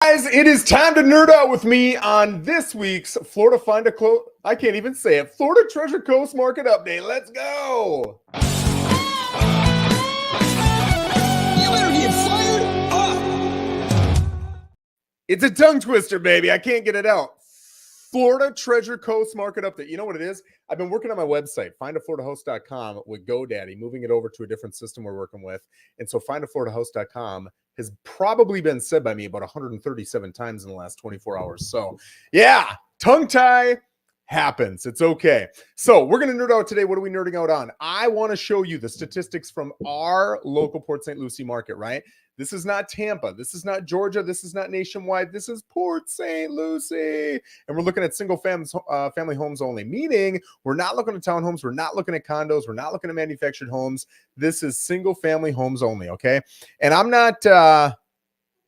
Guys, it is time to nerd out with me on this week's Florida I can't even say it. Florida Treasure Coast Market Update. Let's go. You better get fired up. It's a tongue twister, baby. I can't get it out. Florida Treasure Coast Market Update. You know what it is? I've been working on my website, findafloridahost.com, with GoDaddy, moving it over to a different system we're working with. And so findafloridahost.com has probably been said by me about 137 times in the last 24 hours. So yeah, tongue tie happens. It's okay. So we're going to nerd out today. What are we nerding out on? I want to show you the statistics from our local Port St. Lucie market, right? This is not Tampa. This is not Georgia. This is not nationwide. This is Port St. Lucie. And we're looking at single family homes only, meaning we're not looking at townhomes. We're not looking at condos. We're not looking at manufactured homes. This is single family homes only, okay? And I'm not, well,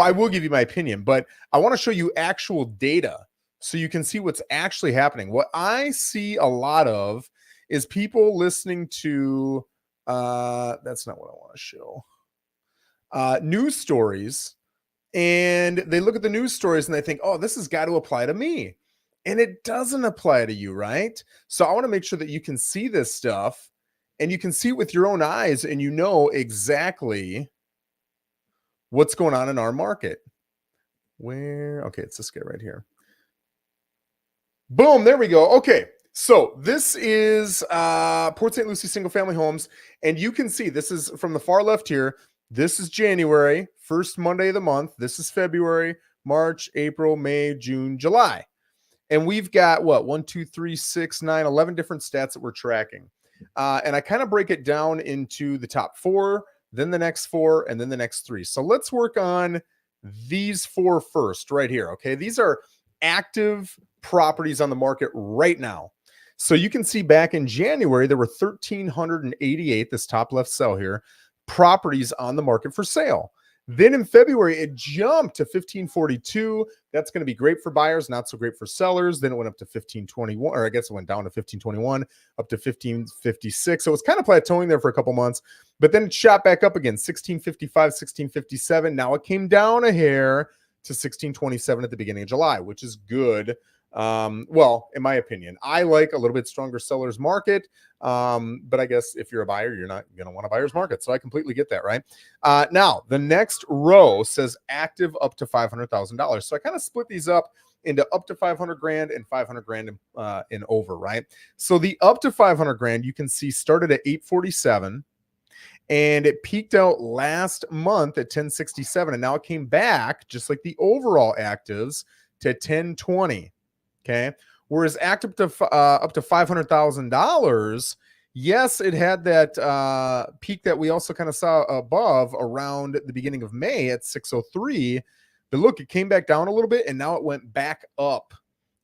I will give you my opinion, but I want to show you actual data so you can see what's actually happening. What I see a lot of is people listening to, that's not what I want to show. News stories, and they look at the news stories and they think, oh, this has got to apply to me. And it doesn't apply to you, right? So I want to make sure that you can see this stuff and you can see it with your own eyes and you know exactly what's going on in our market. Okay, it's this guy right here. Boom, there we go. Okay. So this is Port St. Lucie single family homes, and you can see this is from the far left here. This is January, first Monday of the month. This is February, March, April, May, June, July. And we've got what? 1, 2, 3, 6, 9, 11 different stats that we're tracking. And I kind of break it down into the top 4, then the next 4, and then the next 3. So let's work on these 4 first right here. Okay. These are active properties on the market right now. So you can see back in January, there were 1,388, this top left cell here, properties on the market for sale. Then in February, it jumped to 1,542. That's going to be great for buyers, not so great for sellers. Then it went up to 1,521, or I guess it went down to 1,521, up to 1,556. So it was kind of plateauing there for a couple months, but then it shot back up again, 1,655, 1,657. Now it came down a hair to 1,627 at the beginning of July, which is good. Well, in my opinion, I like a little bit stronger seller's market. But I guess if you're a buyer, you're not going to want a buyer's market. So I completely get that, right? Now the next row says active up to $500,000. So I kind of split these up into up to 500 grand and 500 grand and over, right? So the up to 500 grand, you can see started at 847 and it peaked out last month at 1067. And now it came back just like the overall actives to 1020. Okay. Whereas active up to $500,000, yes, it had that peak that we also kind of saw above around the beginning of May at 603. But look, it came back down a little bit and now it went back up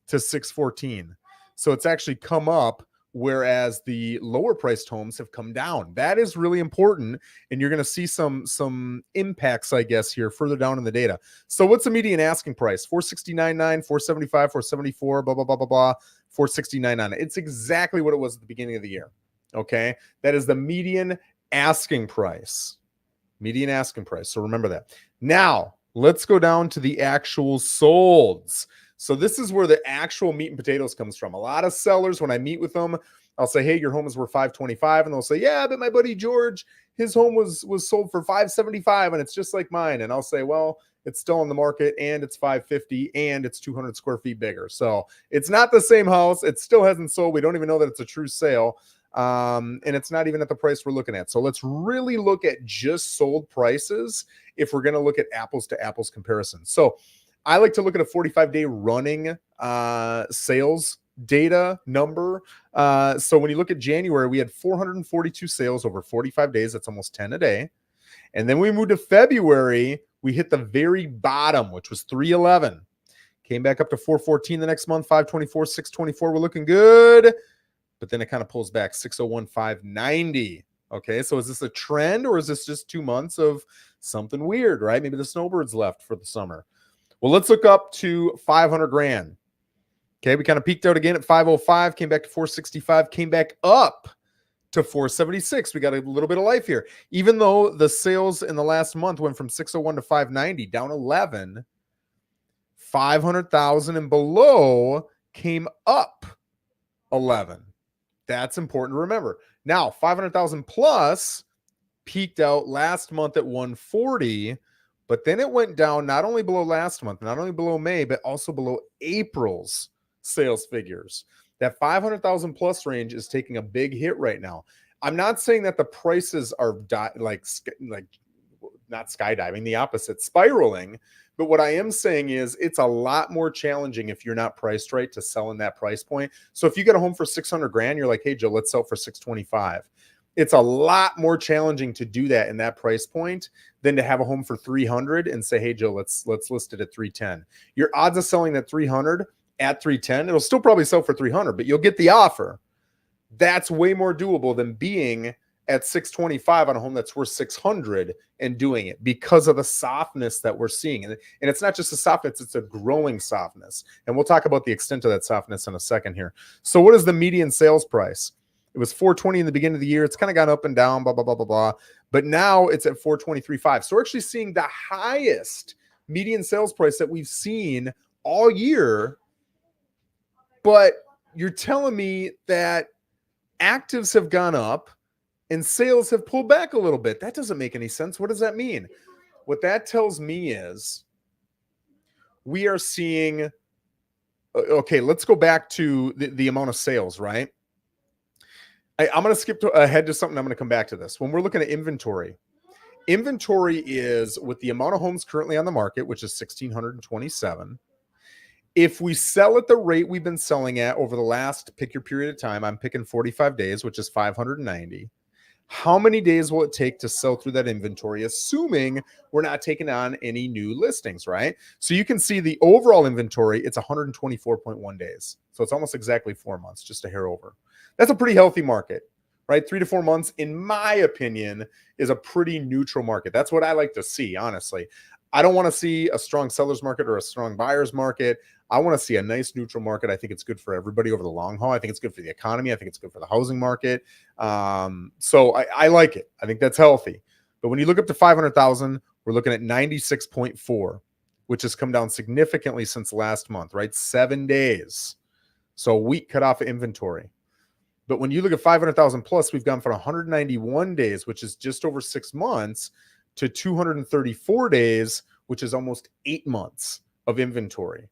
to 614. So it's actually come up, whereas the lower priced homes have come down. That is really important. And you're going to see some impacts, I guess, here further down in the data. So what's the median asking price? 469.9, 475, 474, blah, blah, blah, blah, blah, 469.9. It's exactly what it was at the beginning of the year. Okay. That is the median asking price. Median asking price. So remember that. Now let's go down to the actual solds. So this is where the actual meat and potatoes comes from. A lot of sellers, when I meet with them, I'll say, hey, your home is worth $525. And they'll say, yeah, but my buddy George, his home was sold for $575 and it's just like mine. And I'll say, well, it's still on the market and it's $550 and it's 200 square feet bigger. So it's not the same house. It still hasn't sold. We don't even know that it's a true sale. And it's not even at the price we're looking at. So let's really look at just sold prices if we're going to look at apples to apples comparison. So I like to look at a 45-day running sales data number. So when you look at January, we had 442 sales over 45 days. That's almost 10 a day. And then we moved to February. We hit the very bottom, which was 311. Came back up to 414 the next month, 524, 624. We're looking good. But then it kind of pulls back, 601, 590. Okay, so is this a trend or is this just 2 months of something weird, right? Maybe the snowbirds left for the summer. Well, let's look up to 500 grand. Okay, we kind of peaked out again at 505, came back to 465, came back up to 476. We got a little bit of life here. Even though the sales in the last month went from 601 to 590, down 11, 500,000 and below came up 11. That's important to remember. Now, 500,000 plus peaked out last month at 140, but then it went down not only below last month, not only below May, but also below April's sales figures. That 500,000 plus range is taking a big hit right now. I'm not saying that the prices are like not skydiving, the opposite, spiraling. But what I am saying is it's a lot more challenging if you're not priced right to sell in that price point. So if you get a home for 600 grand, you're like, hey, Joe, let's sell for 625. It's a lot more challenging to do that in that price point than to have a home for 300 and say, hey, Joe, let's list it at 310. Your odds of selling that 300 at 310, it'll still probably sell for 300, but you'll get the offer. That's way more doable than being at 625 on a home that's worth 600 and doing it because of the softness that we're seeing. And it's not just a softness, it's a growing softness. And we'll talk about the extent of that softness in a second here. So what is the median sales price? It was 420 in the beginning of the year. It's kind of gone up and down, blah, blah, blah, blah, blah. But now it's at 423.5. So we're actually seeing the highest median sales price that we've seen all year. But you're telling me that actives have gone up and sales have pulled back a little bit. That doesn't make any sense. What does that mean? What that tells me is we are seeing, okay, let's go back to the amount of sales, right? I'm going to skip ahead to something. I'm going to come back to this. When we're looking at inventory is with the amount of homes currently on the market, which is 1,627. If we sell at the rate we've been selling at over the last, pick your period of time, I'm picking 45 days, which is 590. How many days will it take to sell through that inventory, assuming we're not taking on any new listings, right? So you can see the overall inventory, it's 124.1 days. So it's almost exactly 4 months, just a hair over. That's a pretty healthy market, right? 3 to 4 months, in my opinion, is a pretty neutral market. That's what I like to see, honestly. I don't want to see a strong seller's market or a strong buyer's market. I want to see a nice neutral market. I think it's good for everybody over the long haul. I think it's good for the economy. I think it's good for the housing market. So I like it. I think that's healthy. But when you look up to 500,000, we're looking at 96.4, which has come down significantly since last month, right? 7 days. So a week cut off of inventory. But when you look at 500,000 plus, we've gone from 191 days, which is just over 6 months, to 234 days, which is almost 8 months of inventory.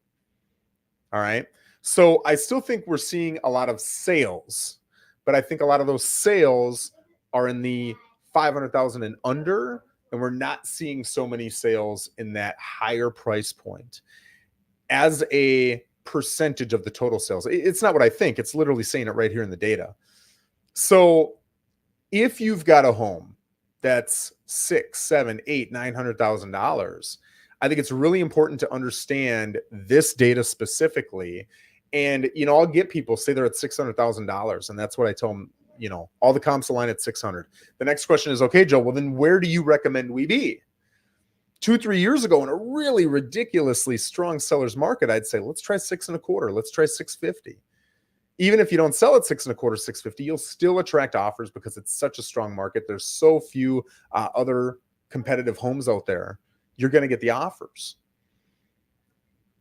All right. So I still think we're seeing a lot of sales, but I think a lot of those sales are in the 500,000 and under, and we're not seeing so many sales in that higher price point as a percentage of the total sales. It's not what I think. It's literally saying it right here in the data. So if you've got a home that's $600,000, $700,000, $800,000, $900,000, I think it's really important to understand this data specifically. And, I'll get people say they're at $600,000. And that's what I tell them, all the comps align at 600. The next question is, okay, Joe, well, then where do you recommend we be? 2-3 years ago in a really ridiculously strong seller's market, I'd say, let's try 6.25. Let's try 650. Even if you don't sell at 6.25, 650, you'll still attract offers because it's such a strong market. There's so few other competitive homes out there. You're going to get the offers.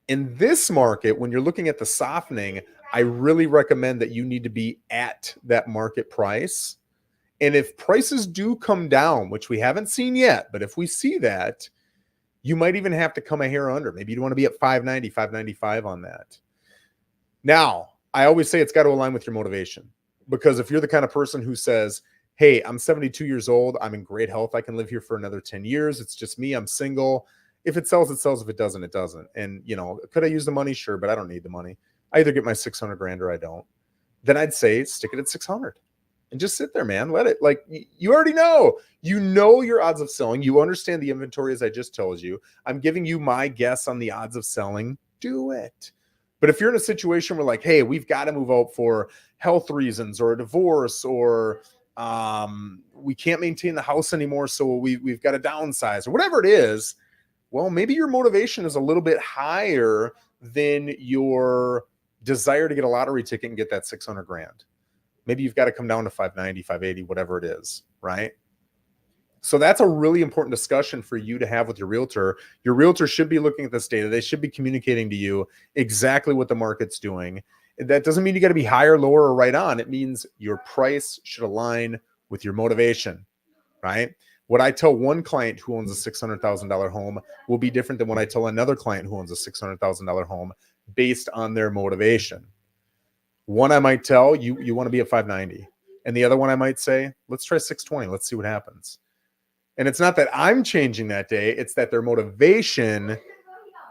In this market, when you're looking at the softening, I really recommend that you need to be at that market price. And if prices do come down, which we haven't seen yet, but if we see that, you might even have to come a hair under. Maybe you want to be at 590, 595 on that. Now, I always say it's got to align with your motivation, because if you're the kind of person who says, hey, I'm 72 years old, I'm in great health, I can live here for another 10 years, it's just me, I'm single. If it sells, it sells. If it doesn't, it doesn't. And, could I use the money? Sure, but I don't need the money. I either get my 600 grand or I don't. Then I'd say stick it at 600 and just sit there, man. Let it, you already know. You know your odds of selling. You understand the inventory, as I just told you. I'm giving you my guess on the odds of selling. Do it. But if you're in a situation where hey, we've got to move out for health reasons or a divorce, or we can't maintain the house anymore, so we've got to downsize, or whatever it is, well, maybe your motivation is a little bit higher than your desire to get a lottery ticket and get that 600 grand. Maybe you've got to come down to 590, 580, whatever it is, right? So that's a really important discussion for you to have with your realtor. Your realtor should be looking at this data. They should be communicating to you exactly what the market's doing. That doesn't mean you got to be higher, lower, or right on. It means your price should align with your motivation, right? What I tell one client who owns a $600,000 home will be different than what I tell another client who owns a $600,000 home based on their motivation. One I might tell you want to be at 590, and the other one I might say, let's try 620. Let's see what happens. And it's not that I'm changing that day, it's that their motivation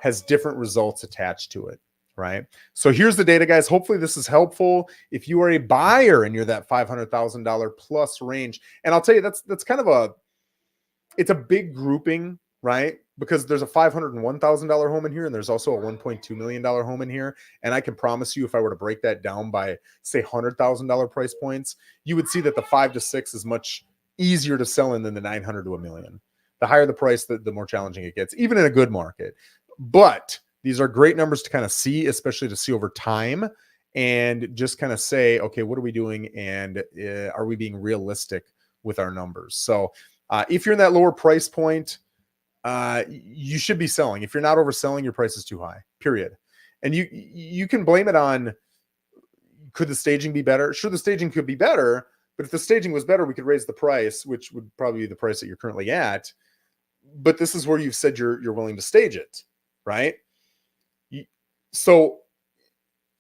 has different results attached to it, right? So here's the data, guys. Hopefully this is helpful. If you are a buyer and you're that $500,000 plus range, and I'll tell you that's kind of it's a big grouping, right? Because there's a $501,000 home in here, and there's also a $1.2 million home in here. And I can promise you, if I were to break that down by, say, $100,000 price points, you would see that the 5 to 6 is much easier to sell in than the 900 to a million. The higher the price, the more challenging it gets, even in a good market. But these are great numbers to kind of see, especially to see over time, and just kind of say, okay, what are we doing, and are we being realistic with our numbers? So if you're in that lower price point, you should be selling. If you're not overselling, your price is too high, period. And you can blame it on, could the staging be better? Sure, the staging could be better, but if the staging was better, we could raise the price, which would probably be the price that you're currently at. But this is where you've said you're willing to stage it, right? So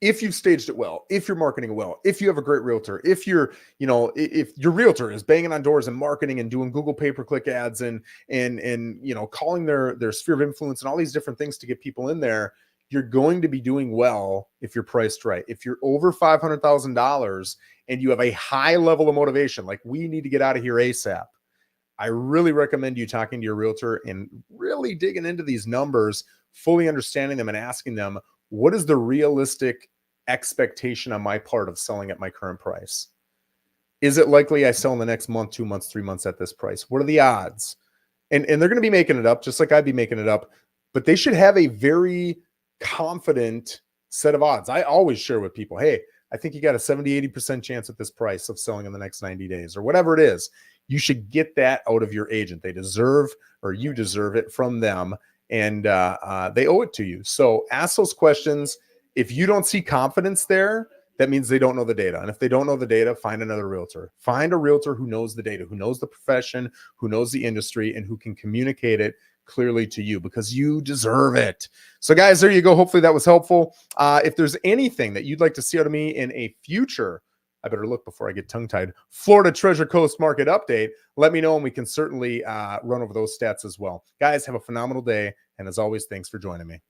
if you've staged it well, if you're marketing well, if you have a great realtor, if you're, if your realtor is banging on doors and marketing and doing Google pay-per-click ads and calling their sphere of influence and all these different things to get people in there, you're going to be doing well if you're priced right. If you're over $500,000 and you have a high level of motivation, like we need to get out of here ASAP, I really recommend you talking to your realtor and really digging into these numbers, fully understanding them and asking them, what is the realistic expectation on my part of selling at my current price? Is it likely I sell in the next month, 2 months, 3 months at this price? What are the odds? And they're going to be making it up, just like I'd be making it up, but they should have a very confident set of odds. I always share with people, hey, I think you got a 70, 80% chance at this price of selling in the next 90 days or whatever it is. You should get that out of your agent. They deserve, or you deserve it from them, and they owe it to you. So ask those questions. If you don't see confidence there, that means they don't know the data. And if they don't know the data, find another realtor. Find a realtor who knows the data, who knows the profession, who knows the industry, and who can communicate it clearly to you, because you deserve it. So guys, there you go. Hopefully that was helpful. If there's anything that you'd like to see out of me in a future, I better look before I get tongue-tied, Florida Treasure Coast market update, let me know, and we can certainly run over those stats as well. Guys, have a phenomenal day. And as always, thanks for joining me.